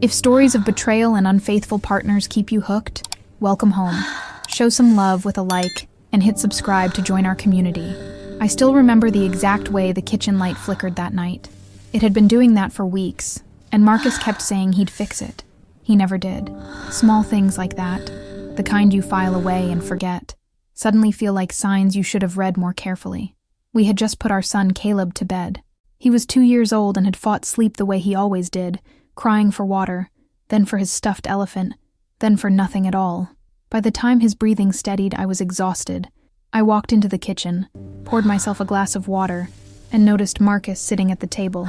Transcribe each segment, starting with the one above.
If stories of betrayal and unfaithful partners keep you hooked, welcome home. Show some love with a like and hit subscribe to join our community. I still remember the exact way the kitchen light flickered that night. It had been doing that for weeks, and Marcus kept saying he'd fix it. He never did. Small things like that, the kind you file away and forget, suddenly feel like signs you should have read more carefully. We had just put our son Caleb to bed. He was 2 years old and had fought sleep the way he always did, crying for water, then for his stuffed elephant, then for nothing at all. By the time his breathing steadied, I was exhausted. I walked into the kitchen, poured myself a glass of water, and noticed Marcus sitting at the table,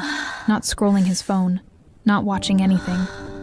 not scrolling his phone, not watching anything,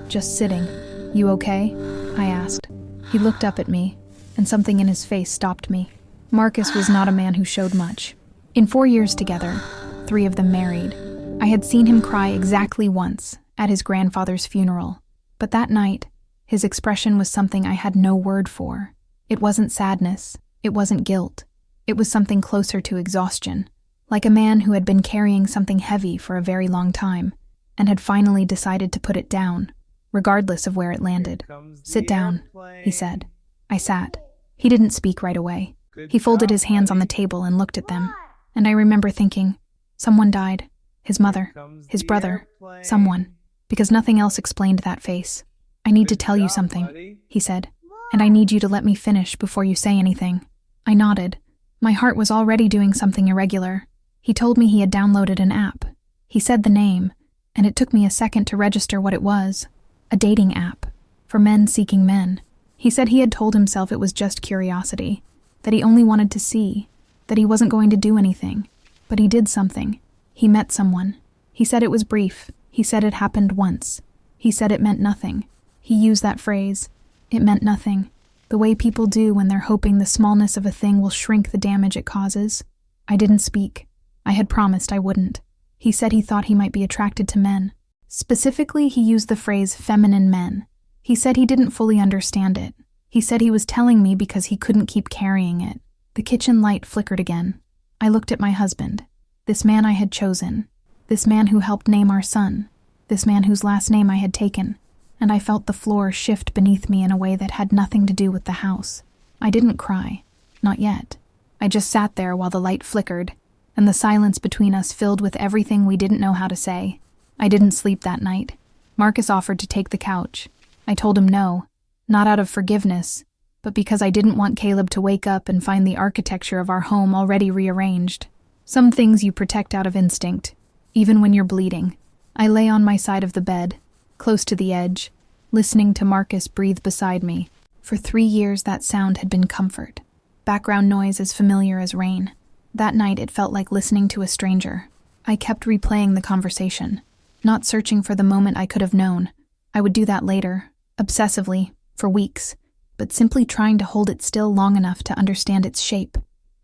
just sitting. "You okay?" I asked. He looked up at me, and something in his face stopped me. Marcus was not a man who showed much. In 4 years together, 3 of them married, I had seen him cry exactly once, at his grandfather's funeral. But that night, his expression was something I had no word for. It wasn't sadness. It wasn't guilt. It was something closer to exhaustion, like a man who had been carrying something heavy for a very long time, and had finally decided to put it down, regardless of where it landed. "Sit down," he said. I sat. He didn't speak right away. He folded his hands on the table and looked at them, and I remember thinking, someone died. His mother, his brother, someone. Because nothing else explained that face. "I need to tell you something," he said, "and I need you to let me finish before you say anything." I nodded. My heart was already doing something irregular. He told me he had downloaded an app. He said the name, and it took me a second to register what it was. A dating app. For men seeking men. He said he had told himself it was just curiosity, that he only wanted to see, that he wasn't going to do anything. But he did something. He met someone. He said it was brief. He said it happened once. He said it meant nothing. He used that phrase. It meant nothing. The way people do when they're hoping the smallness of a thing will shrink the damage it causes. I didn't speak. I had promised I wouldn't. He said he thought he might be attracted to men. Specifically, he used the phrase feminine men. He said he didn't fully understand it. He said he was telling me because he couldn't keep carrying it. The kitchen light flickered again. I looked at my husband. This man I had chosen. This man who helped name our son. This man whose last name I had taken. And I felt the floor shift beneath me in a way that had nothing to do with the house. I didn't cry. Not yet. I just sat there while the light flickered, and the silence between us filled with everything we didn't know how to say. I didn't sleep that night. Marcus offered to take the couch. I told him no, not out of forgiveness, but because I didn't want Caleb to wake up and find the architecture of our home already rearranged. Some things you protect out of instinct, even when you're bleeding. I lay on my side of the bed, close to the edge, listening to Marcus breathe beside me. For 3 years that sound had been comfort. Background noise as familiar as rain. That night it felt like listening to a stranger. I kept replaying the conversation, not searching for the moment I could have known. I would do that later, obsessively, for weeks, but simply trying to hold it still long enough to understand its shape.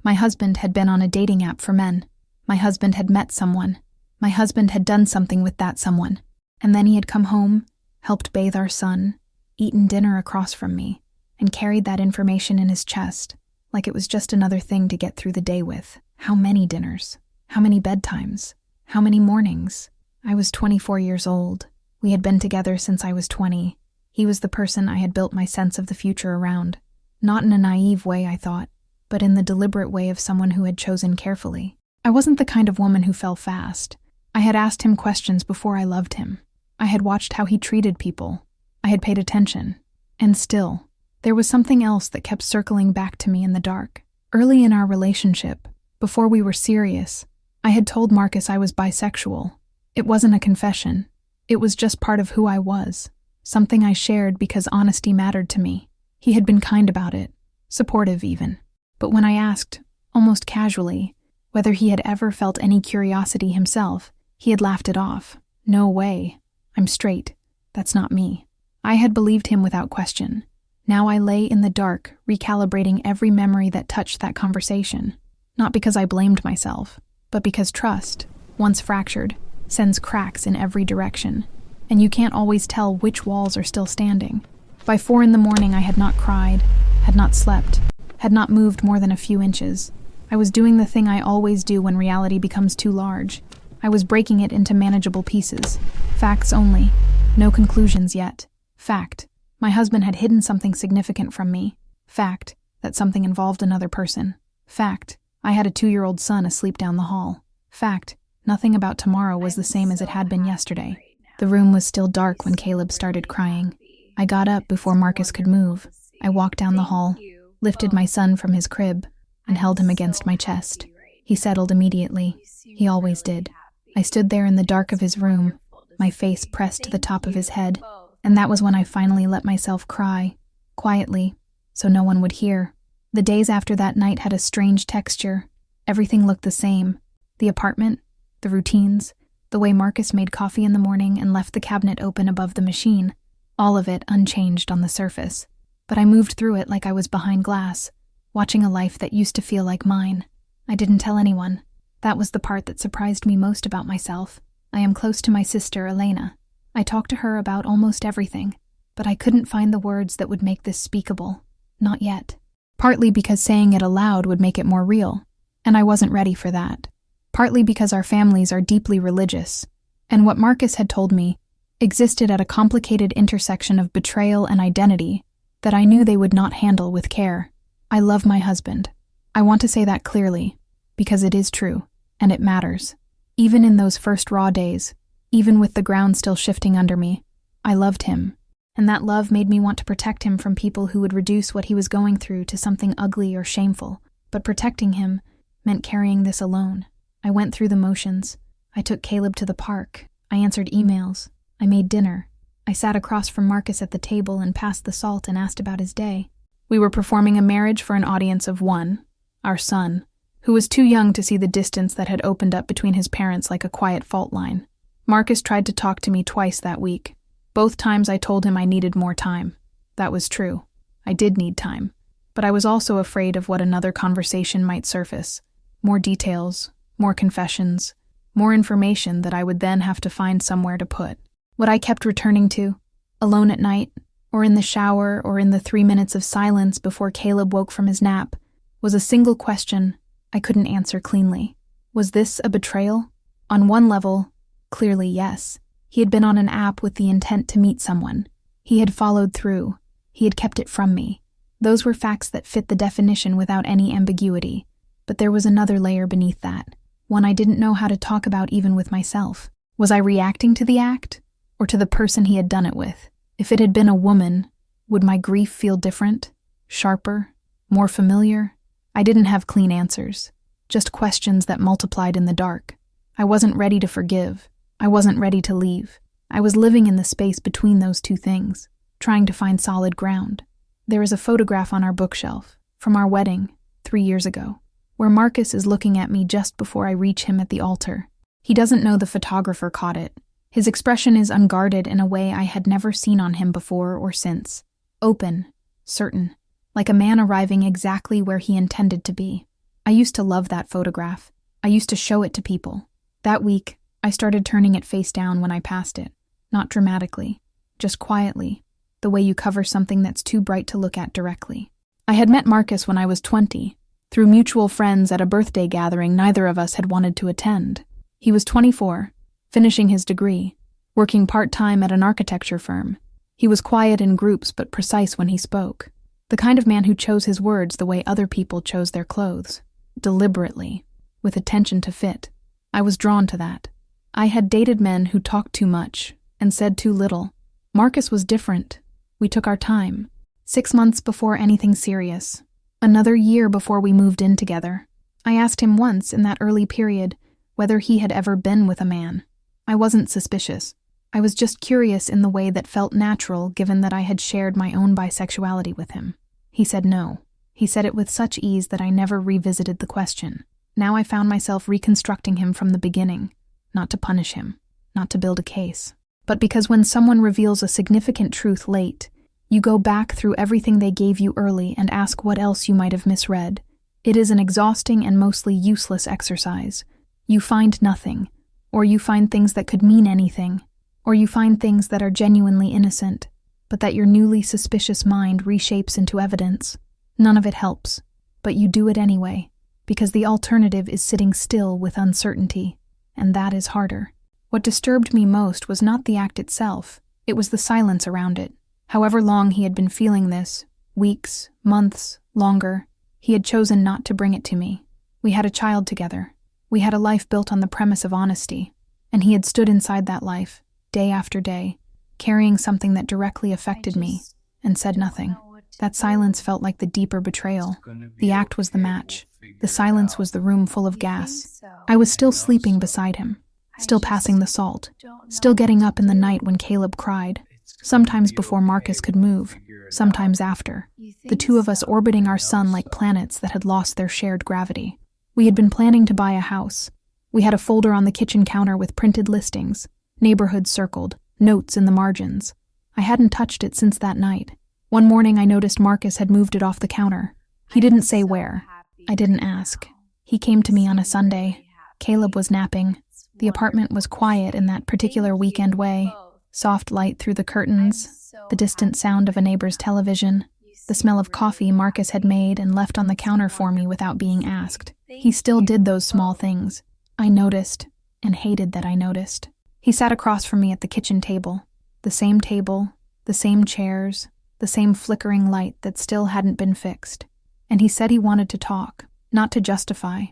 My husband had been on a dating app for men. My husband had met someone. My husband had done something with that someone. And then he had come home, helped bathe our son, eaten dinner across from me, and carried that information in his chest, like it was just another thing to get through the day with. How many dinners? How many bedtimes? How many mornings? I was 24 years old. We had been together since I was 20. He was the person I had built my sense of the future around. Not in a naive way, I thought, but in the deliberate way of someone who had chosen carefully. I wasn't the kind of woman who fell fast. I had asked him questions before I loved him. I had watched how he treated people. I had paid attention. And still, there was something else that kept circling back to me in the dark. Early in our relationship, before we were serious, I had told Marcus I was bisexual. It wasn't a confession. It was just part of who I was. Something I shared because honesty mattered to me. He had been kind about it, supportive even. But when I asked, almost casually, whether he had ever felt any curiosity himself, he had laughed it off. "No way. I'm straight. That's not me." I had believed him without question. Now I lay in the dark, recalibrating every memory that touched that conversation. Not because I blamed myself, but because trust, once fractured, sends cracks in every direction. And you can't always tell which walls are still standing. By 4 a.m, I had not cried, had not slept, had not moved more than a few inches. I was doing the thing I always do when reality becomes too large. I was breaking it into manageable pieces, facts only, No conclusions yet. Fact. My husband had hidden something significant from me. Fact. That something involved another person. Fact. I had a 2-year-old son asleep down the hall. Fact. Nothing about tomorrow was the same as it had been yesterday. The room was still dark when Caleb started crying. I got up before Marcus could move. I walked down the hall, lifted my son from his crib, and held him against my chest. He settled immediately. He always did. I stood there in the dark of his room, my face pressed to the top of his head, and that was when I finally let myself cry, quietly, so no one would hear. The days after that night had a strange texture. Everything looked the same. The apartment, the routines, the way Marcus made coffee in the morning and left the cabinet open above the machine. All of it unchanged on the surface. But I moved through it like I was behind glass, watching a life that used to feel like mine. I didn't tell anyone. That was the part that surprised me most about myself. I am close to my sister, Elena. I talked to her about almost everything, but I couldn't find the words that would make this speakable. Not yet. Partly because saying it aloud would make it more real, and I wasn't ready for that. Partly because our families are deeply religious, and what Marcus had told me existed at a complicated intersection of betrayal and identity that I knew they would not handle with care. I love my husband. I want to say that clearly, because it is true, and it matters. Even in those first raw days, even with the ground still shifting under me, I loved him, and that love made me want to protect him from people who would reduce what he was going through to something ugly or shameful. But protecting him meant carrying this alone. I went through the motions. I took Caleb to the park. I answered emails. I made dinner. I sat across from Marcus at the table and passed the salt and asked about his day. We were performing a marriage for an audience of one, our son, who was too young to see the distance that had opened up between his parents like a quiet fault line. Marcus tried to talk to me twice that week. Both times I told him I needed more time. That was true. I did need time. But I was also afraid of what another conversation might surface. More details, more confessions, more information that I would then have to find somewhere to put. What I kept returning to, alone at night, or in the shower, or in the 3 minutes of silence before Caleb woke from his nap, was a single question I couldn't answer cleanly. Was this a betrayal? On one level, clearly yes. He had been on an app with the intent to meet someone. He had followed through. He had kept it from me. Those were facts that fit the definition without any ambiguity. But there was another layer beneath that, one I didn't know how to talk about even with myself. Was I reacting to the act, or to the person he had done it with? If it had been a woman, would my grief feel different, sharper, more familiar? I didn't have clean answers, just questions that multiplied in the dark. I wasn't ready to forgive. I wasn't ready to leave. I was living in the space between those two things, trying to find solid ground. There is a photograph on our bookshelf, from our wedding, 3 years ago, where Marcus is looking at me just before I reach him at the altar. He doesn't know the photographer caught it. His expression is unguarded in a way I had never seen on him before or since. Open, certain, like a man arriving exactly where he intended to be. I used to love that photograph. I used to show it to people. That week, I started turning it face down when I passed it. Not dramatically, just quietly, the way you cover something that's too bright to look at directly. I had met Marcus when I was 20, through mutual friends at a birthday gathering neither of us had wanted to attend. He was 24, finishing his degree, working part-time at an architecture firm. He was quiet in groups but precise when he spoke. The kind of man who chose his words the way other people chose their clothes, deliberately, with attention to fit. I was drawn to that. I had dated men who talked too much and said too little. Marcus was different. We took our time. 6 months before anything serious. Another year before we moved in together. I asked him once in that early period whether he had ever been with a man. I wasn't suspicious. I was just curious in the way that felt natural given that I had shared my own bisexuality with him. He said no. He said it with such ease that I never revisited the question. Now I found myself reconstructing him from the beginning, not to punish him, not to build a case, but because when someone reveals a significant truth late, you go back through everything they gave you early and ask what else you might have misread. It is an exhausting and mostly useless exercise. You find nothing, or you find things that could mean anything, or you find things that are genuinely innocent, but that your newly suspicious mind reshapes into evidence. None of it helps, but you do it anyway, because the alternative is sitting still with uncertainty, and that is harder. What disturbed me most was not the act itself. It was the silence around it. However long he had been feeling this, weeks, months, longer, he had chosen not to bring it to me. We had a child together. We had a life built on the premise of honesty, and he had stood inside that life, day after day, carrying something that directly affected me, and said nothing. That silence felt like the deeper betrayal. The act was the match. The silence was the room full of gas. I was still sleeping beside him, still passing the salt, still getting up in the night when Caleb cried, sometimes before Marcus could move, sometimes after, the two of us orbiting our sun like planets that had lost their shared gravity. We had been planning to buy a house. We had a folder on the kitchen counter with printed listings, neighborhoods circled, notes in the margins. I hadn't touched it since that night. One morning I noticed Marcus had moved it off the counter. He didn't say where. I didn't ask. He came to me on a Sunday. Caleb was napping. The apartment was quiet in that particular weekend way. Soft light through the curtains, the distant sound of a neighbor's television, the smell of coffee Marcus had made and left on the counter for me without being asked. He still did those small things. I noticed, and hated that I noticed. He sat across from me at the kitchen table. The same chairs, the same flickering light that still hadn't been fixed. And he said he wanted to talk, not to justify,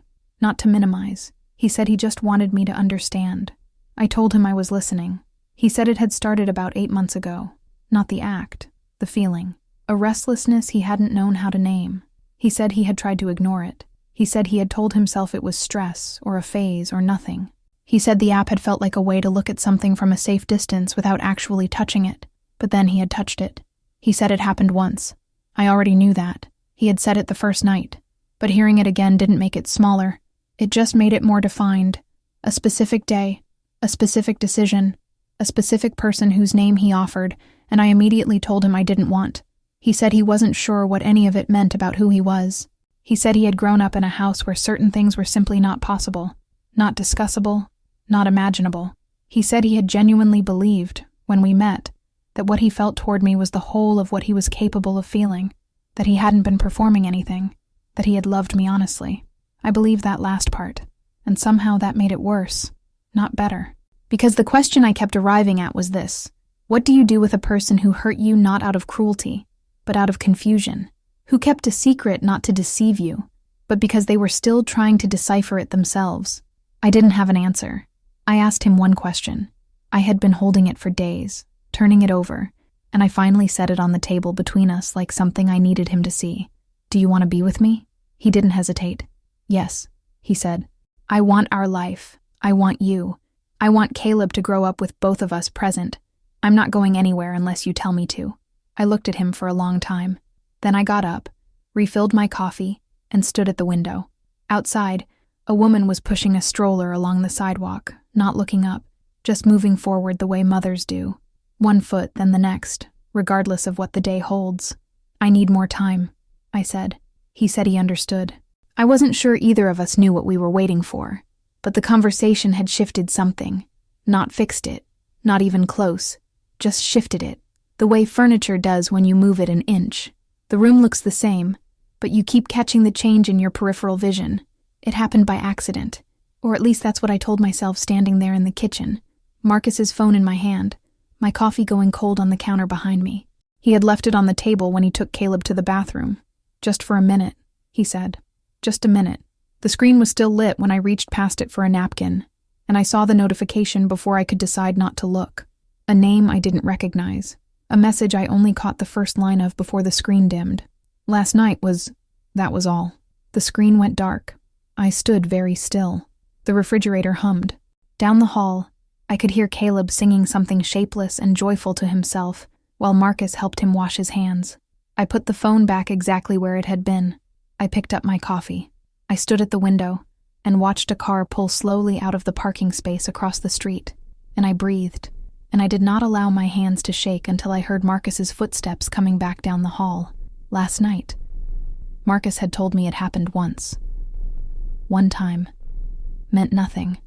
not to minimize. He said he just wanted me to understand. I told him I was listening. He said it had started about 8 months ago. Not the act, the feeling. A restlessness he hadn't known how to name. He said he had tried to ignore it. He said he had told himself it was stress, or a phase, or nothing. He said the app had felt like a way to look at something from a safe distance without actually touching it. But then he had touched it. He said it happened once. I already knew that. He had said it the first night. But hearing it again didn't make it smaller. It just made it more defined. A specific day, a specific decision, a specific person whose name he offered, and I immediately told him I didn't want. He said he wasn't sure what any of it meant about who he was. He said he had grown up in a house where certain things were simply not possible, not discussable, not imaginable. He said he had genuinely believed, when we met, that what he felt toward me was the whole of what he was capable of feeling, that he hadn't been performing anything, that he had loved me honestly. I believed that last part, and somehow that made it worse, not better. Because the question I kept arriving at was this: what do you do with a person who hurt you not out of cruelty, but out of confusion? Who kept a secret not to deceive you, but because they were still trying to decipher it themselves? I didn't have an answer. I asked him one question. I had been holding it for days, turning it over, and I finally set it on the table between us like something I needed him to see. Do you want to be with me? He didn't hesitate. Yes, he said. I want our life. I want you. I want Caleb to grow up with both of us present. I'm not going anywhere unless you tell me to. I looked at him for a long time. Then I got up, refilled my coffee, and stood at the window. Outside, a woman was pushing a stroller along the sidewalk, not looking up, just moving forward the way mothers do, one foot then the next, regardless of what the day holds. I need more time, I said. He said he understood. I wasn't sure either of us knew what we were waiting for, but the conversation had shifted something, not fixed it, not even close, just shifted it, the way furniture does when you move it an inch. The room looks the same, but you keep catching the change in your peripheral vision. It happened by accident, or at least that's what I told myself standing there in the kitchen, Marcus's phone in my hand, my coffee going cold on the counter behind me. He had left it on the table when he took Caleb to the bathroom. Just for a minute, he said. Just a minute. The screen was still lit when I reached past it for a napkin, and I saw the notification before I could decide not to look. A name I didn't recognize. A message I only caught the first line of before the screen dimmed. Last night that was all. The screen went dark. I stood very still. The refrigerator hummed. Down the hall, I could hear Caleb singing something shapeless and joyful to himself, while Marcus helped him wash his hands. I put the phone back exactly where it had been. I picked up my coffee. I stood at the window and watched a car pull slowly out of the parking space across the street, and I breathed. And I did not allow my hands to shake until I heard Marcus's footsteps coming back down the hall. Last night. Marcus had told me it happened once. One time. Meant nothing.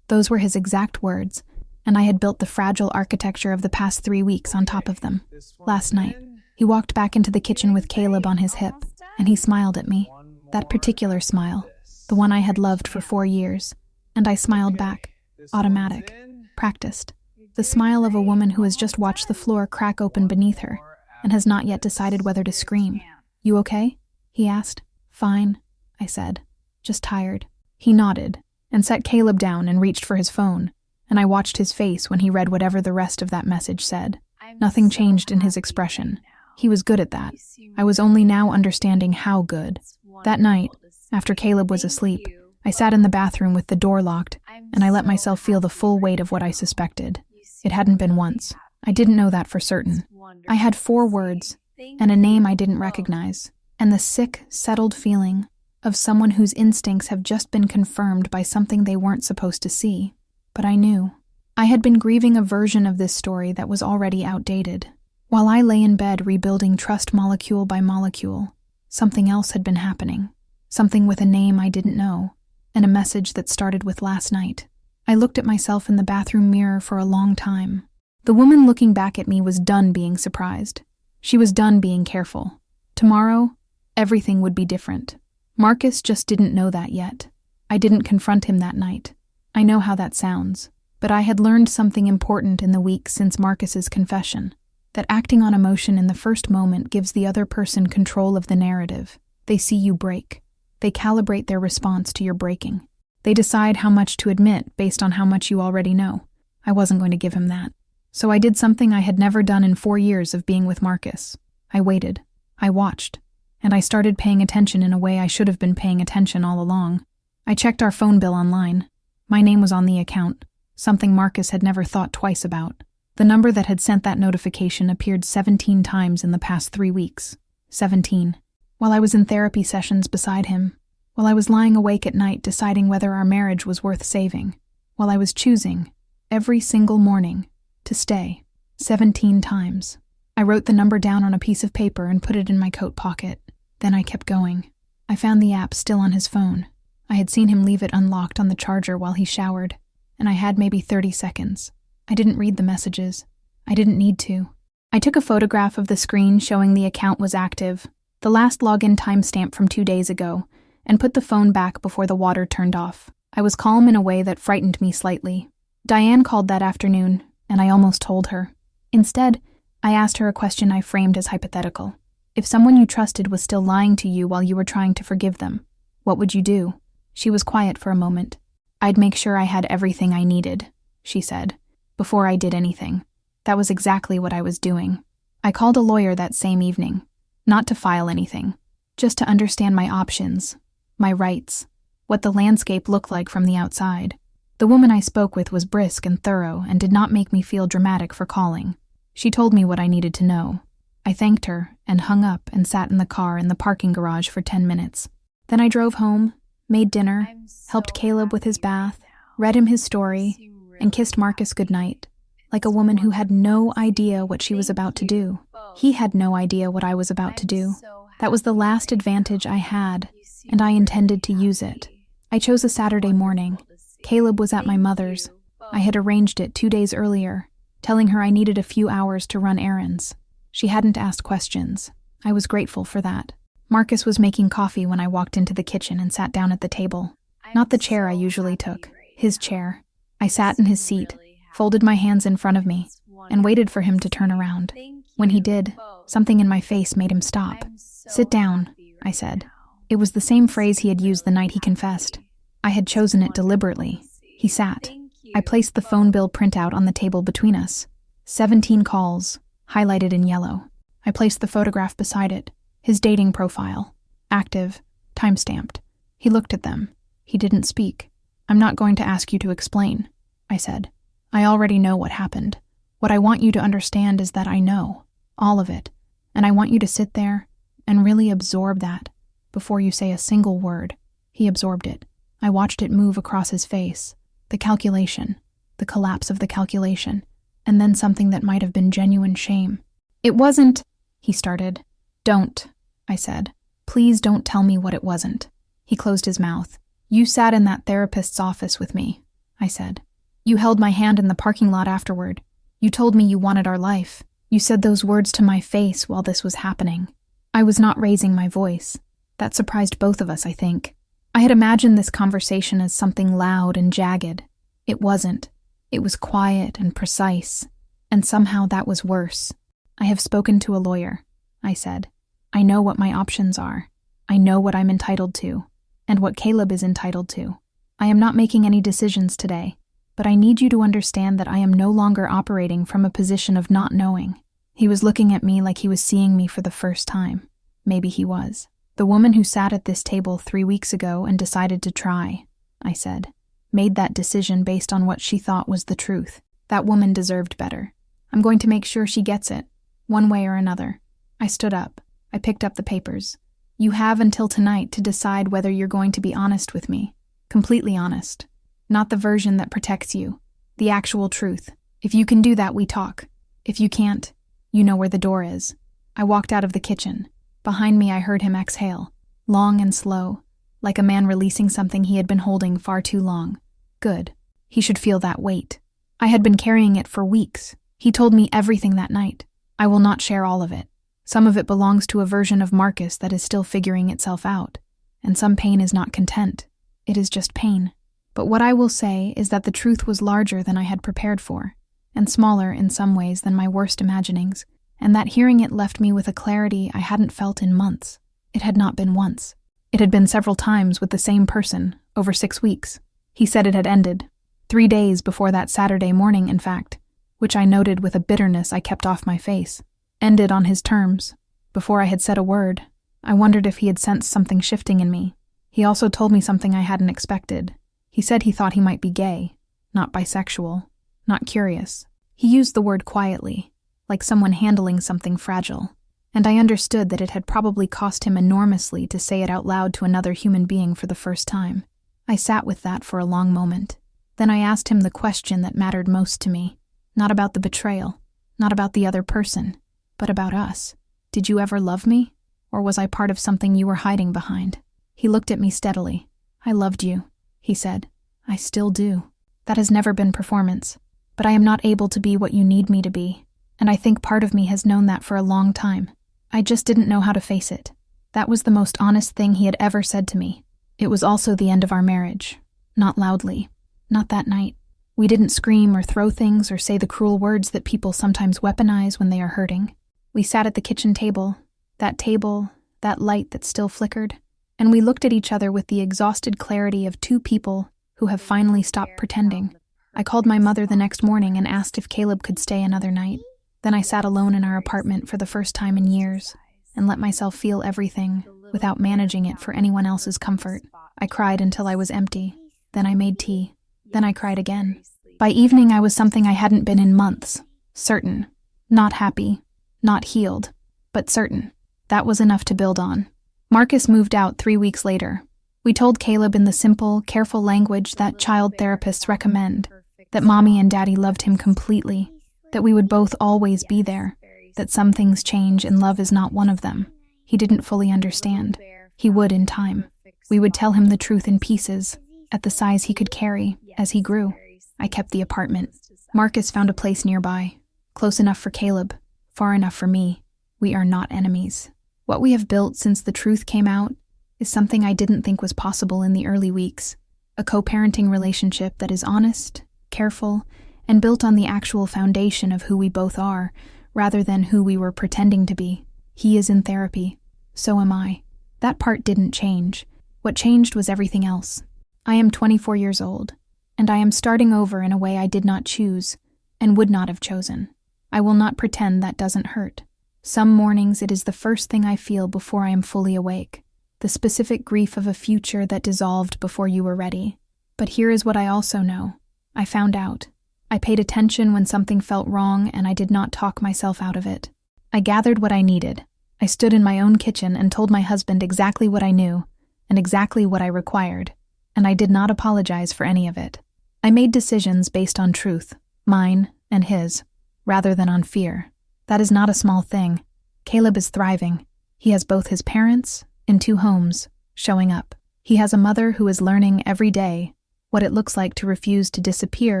Those were his exact words, and I had built the fragile architecture of the past 3 weeks on top of them. Last night, he walked back into the kitchen with Caleb on his hip, and he smiled at me. That particular smile, the one I had loved for 4 years, and I smiled back. Automatic. Practiced. the smile of a woman who has just watched the floor crack open beneath her and has not yet decided whether to scream. "You okay?" he asked. "Fine," I said. "Just tired." He nodded and set Caleb down and reached for his phone, and I watched his face when he read whatever the rest of that message said. Nothing changed in his expression. He was good at that. I was only now understanding how good. That night, after Caleb was asleep, I sat in the bathroom with the door locked, and I let myself feel the full weight of what I suspected. It hadn't been once. I didn't know that for certain. I had 4 words, and a name I didn't recognize, and the sick, settled feeling of someone whose instincts have just been confirmed by something they weren't supposed to see. But I knew. I had been grieving a version of this story that was already outdated. While I lay in bed rebuilding trust molecule by molecule, something else had been happening. Something with a name I didn't know, and a message that started with last night. I looked at myself in the bathroom mirror for a long time. The woman looking back at me was done being surprised. She was done being careful. Tomorrow, everything would be different. Marcus just didn't know that yet. I didn't confront him that night. I know how that sounds, but I had learned something important in the weeks since Marcus's confession, that acting on emotion in the first moment gives the other person control of the narrative. They see you break. They calibrate their response to your breaking. They decide how much to admit based on how much you already know. I wasn't going to give him that. So I did something I had never done in 4 years of being with Marcus. I waited. I watched. And I started paying attention in a way I should have been paying attention all along. I checked our phone bill online. My name was on the account, something Marcus had never thought twice about. The number that had sent that notification appeared 17 times in the past 3 weeks. 17. While I was in therapy sessions beside him, while I was lying awake at night deciding whether our marriage was worth saving, while I was choosing, every single morning, to stay. 17 times. I wrote the number down on a piece of paper and put it in my coat pocket. Then I kept going. I found the app still on his phone. I had seen him leave it unlocked on the charger while he showered, and I had maybe 30 seconds. I didn't read the messages. I didn't need to. I took a photograph of the screen showing the account was active, the last login timestamp from 2 days ago, and put the phone back before the water turned off. I was calm in a way that frightened me slightly. Diane called that afternoon, and I almost told her. Instead, I asked her a question I framed as hypothetical. If someone you trusted was still lying to you while you were trying to forgive them, what would you do? She was quiet for a moment. "I'd make sure I had everything I needed," she said, "before I did anything." That was exactly what I was doing. I called a lawyer that same evening, not to file anything, just to understand my options, my rights, what the landscape looked like from the outside. The woman I spoke with was brisk and thorough and did not make me feel dramatic for calling. She told me what I needed to know. I thanked her and hung up and sat in the car in the parking garage for 10 minutes. Then I drove home, made dinner, helped Caleb with his bath, read him his story, and kissed Marcus goodnight, like a woman who had no idea what she was about to do. He had no idea what I was about to do. That was the last advantage I had, and I intended to use it. I chose a Saturday morning. Caleb was at my mother's. I had arranged it 2 days earlier, telling her I needed a few hours to run errands. She hadn't asked questions. I was grateful for that. Marcus was making coffee when I walked into the kitchen and sat down at the table. Not the chair I usually took, his chair. I sat in his seat, folded my hands in front of me, and waited for him to turn around. When he did, something in my face made him stop. "Sit down," I said. It was the same phrase he had used the night he confessed. I had chosen it deliberately. He sat. I placed the phone bill printout on the table between us. 17 calls, highlighted in yellow. I placed the photograph beside it. His dating profile. Active. Time-stamped. He looked at them. He didn't speak. "I'm not going to ask you to explain," I said. "I already know what happened. What I want you to understand is that I know. All of it. And I want you to sit there and really absorb that before you say a single word." He absorbed it. I watched it move across his face. The calculation. The collapse of the calculation. And then something that might have been genuine shame. "It wasn't," he started. "Don't," I said. "Please don't tell me what it wasn't." He closed his mouth. "You sat in that therapist's office with me," I said. "You held my hand in the parking lot afterward. You told me you wanted our life. You said those words to my face while this was happening." I was not raising my voice. That surprised both of us, I think. I had imagined this conversation as something loud and jagged. It wasn't. It was quiet and precise, and somehow that was worse. "I have spoken to a lawyer," I said. "I know what my options are. I know what I'm entitled to, and what Caleb is entitled to. I am not making any decisions today, but I need you to understand that I am no longer operating from a position of not knowing." He was looking at me like he was seeing me for the first time. Maybe he was. "The woman who sat at this table 3 weeks ago and decided to try," I said, "made that decision based on what she thought was the truth. That woman deserved better. I'm going to make sure she gets it, one way or another." I stood up. I picked up the papers. "You have until tonight to decide whether you're going to be honest with me. Completely honest. Not the version that protects you. The actual truth. If you can do that, we talk. If you can't, you know where the door is." I walked out of the kitchen. Behind me, I heard him exhale, long and slow, like a man releasing something he had been holding far too long. Good. He should feel that weight. I had been carrying it for weeks. He told me everything that night. I will not share all of it. Some of it belongs to a version of Marcus that is still figuring itself out, and some pain is not content. It is just pain. But what I will say is that the truth was larger than I had prepared for, and smaller in some ways than my worst imaginings, and that hearing it left me with a clarity I hadn't felt in months. It had not been once. It had been several times with the same person, over 6 weeks. He said it had ended. 3 days before that Saturday morning, in fact, which I noted with a bitterness I kept off my face. Ended on his terms. Before I had said a word, I wondered if he had sensed something shifting in me. He also told me something I hadn't expected. He said he thought he might be gay, not bisexual, not curious. He used the word quietly, like someone handling something fragile, and I understood that it had probably cost him enormously to say it out loud to another human being for the first time. I sat with that for a long moment. Then I asked him the question that mattered most to me, not about the betrayal, not about the other person, but about us. "Did you ever love me? Or was I part of something you were hiding behind?" He looked at me steadily. "I loved you," he said. "I still do. That has never been performance, but I am not able to be what you need me to be, and I think part of me has known that for a long time. I just didn't know how to face it." That was the most honest thing he had ever said to me. It was also the end of our marriage. Not loudly. Not that night. We didn't scream or throw things or say the cruel words that people sometimes weaponize when they are hurting. We sat at the kitchen table, that light that still flickered, and we looked at each other with the exhausted clarity of two people who have finally stopped pretending. I called my mother the next morning and asked if Caleb could stay another night. Then I sat alone in our apartment for the first time in years and let myself feel everything without managing it for anyone else's comfort. I cried until I was empty. Then I made tea. Then I cried again. By evening, I was something I hadn't been in months. Certain. Not happy. Not healed. But certain. That was enough to build on. Marcus moved out 3 weeks later. We told Caleb in the simple, careful language that child therapists recommend, that Mommy and Daddy loved him completely, that we would both always be there, that some things change and love is not one of them. He didn't fully understand. He would in time. We would tell him the truth in pieces, at the size he could carry, as he grew. I kept the apartment. Marcus found a place nearby, close enough for Caleb, far enough for me. We are not enemies. What we have built since the truth came out is something I didn't think was possible in the early weeks. A co-parenting relationship that is honest, careful, and built on the actual foundation of who we both are, rather than who we were pretending to be. He is in therapy. So am I. That part didn't change. What changed was everything else. I am 24 years old, and I am starting over in a way I did not choose, and would not have chosen. I will not pretend that doesn't hurt. Some mornings it is the first thing I feel before I am fully awake. The specific grief of a future that dissolved before you were ready. But here is what I also know. I found out. I paid attention when something felt wrong, and I did not talk myself out of it. I gathered what I needed. I stood in my own kitchen and told my husband exactly what I knew, and exactly what I required, and I did not apologize for any of it. I made decisions based on truth, mine and his, rather than on fear. That is not a small thing. Caleb is thriving. He has both his parents, in 2 homes, showing up. He has a mother who is learning every day what it looks like to refuse to disappear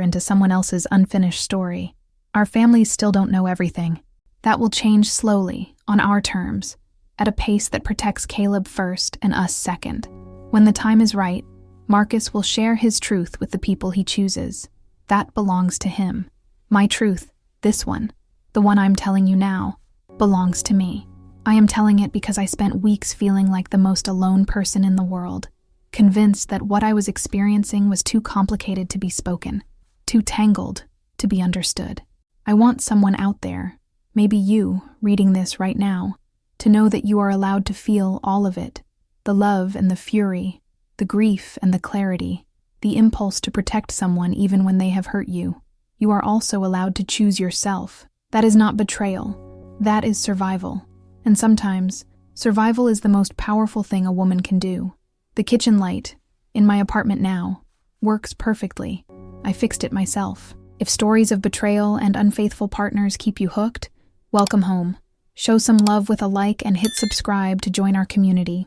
into someone else's unfinished story. Our families still don't know everything. That will change slowly, on our terms, at a pace that protects Caleb first and us second. When the time is right, Marcus will share his truth with the people he chooses. that belongs to him. My truth, this one, the one I'm telling you now, belongs to me. I am telling it because I spent weeks feeling like the most alone person in the world, convinced that what I was experiencing was too complicated to be spoken, too tangled to be understood. I want someone out there, maybe you, reading this right now, to know that you are allowed to feel all of it, the love and the fury, the grief and the clarity, the impulse to protect someone even when they have hurt you. You are also allowed to choose yourself. That is not betrayal. That is survival. And sometimes, survival is the most powerful thing a woman can do. The kitchen light, in my apartment now, works perfectly. I fixed it myself. If stories of betrayal and unfaithful partners keep you hooked, welcome home. Show some love with a like and hit subscribe to join our community.